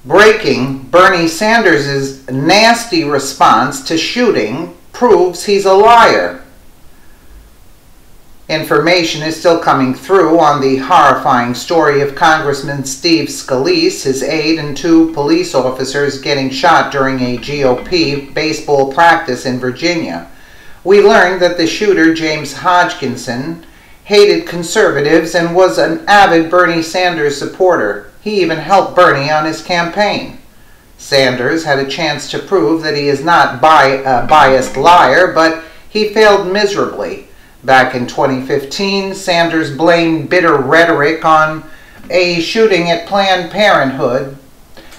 Breaking: Bernie Sanders' nasty response to shooting proves he's a liar. Information is still coming through on the horrifying story of Congressman Steve Scalise, his aide, and 2 police officers getting shot during a GOP baseball practice in Virginia. We learned that the shooter, James Hodgkinson, hated conservatives and was an avid Bernie Sanders supporter. He even helped Bernie on his campaign. Sanders had a chance to prove that he is not a biased liar, but he failed miserably. Back in 2015, Sanders blamed bitter rhetoric on a shooting at Planned Parenthood.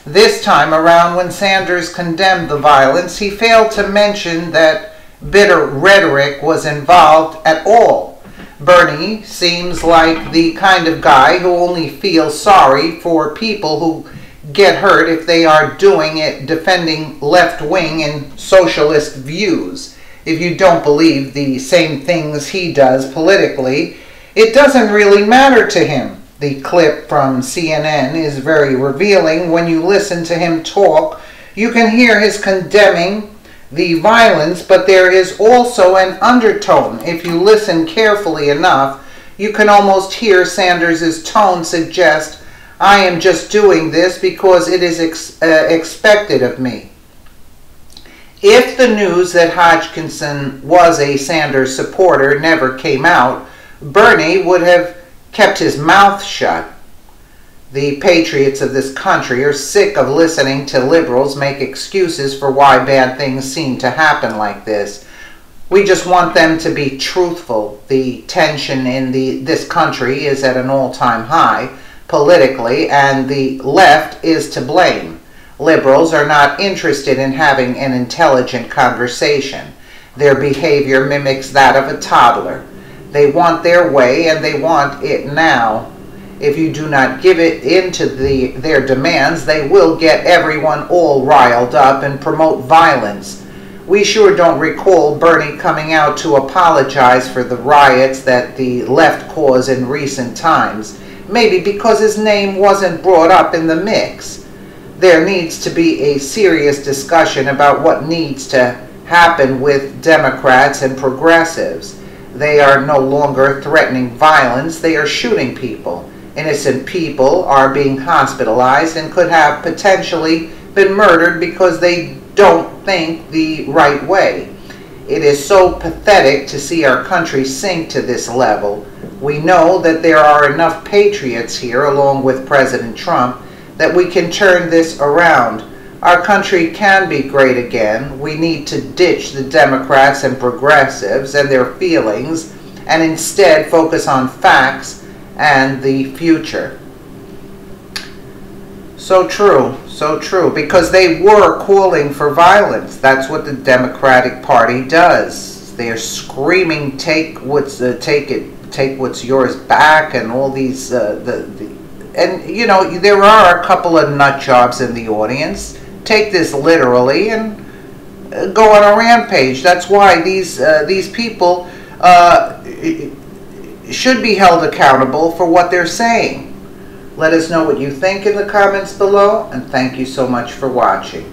This time around, when Sanders condemned the violence, he failed to mention that bitter rhetoric was involved at all. Bernie seems like the kind of guy who only feels sorry for people who get hurt if they are doing it defending left-wing and socialist views. If you don't believe the same things he does politically, it doesn't really matter to him. The clip from CNN is very revealing. When you listen to him talk, you can hear his condemning the violence, but there is also an undertone. If you listen carefully enough, you can almost hear Sanders' tone suggest, "I am just doing this because it is expected of me." If the news that Hodgkinson was a Sanders supporter never came out, Bernie would have kept his mouth shut. The patriots of this country are sick of listening to liberals make excuses for why bad things seem to happen like this. We just want them to be truthful. The tension in this country is at an all-time high politically, and the left is to blame. Liberals are not interested in having an intelligent conversation. Their behavior mimics that of a toddler. They want their way, and they want it now. If you do not give it into their demands, they will get everyone all riled up and promote violence. We sure don't recall Bernie coming out to apologize for the riots that the left caused in recent times, maybe because his name wasn't brought up in the mix. There needs to be a serious discussion about what needs to happen with Democrats and progressives. They are no longer threatening violence, they are shooting people. Innocent people are being hospitalized and could have potentially been murdered because they don't think the right way. It is so pathetic to see our country sink to this level. We know that there are enough patriots here, along with President Trump, that we can turn this around. Our country can be great again. We need to ditch the Democrats and progressives and their feelings and instead focus on facts and the future. So true, because they were calling for violence. That's what the Democratic Party does. They're screaming, take what's yours back, and all these and you know, there are a couple of nut jobs in the audience. Take this literally and go on a rampage. That's why these people should be held accountable for what they're saying. Let us know what you think in the comments below, and thank you so much for watching.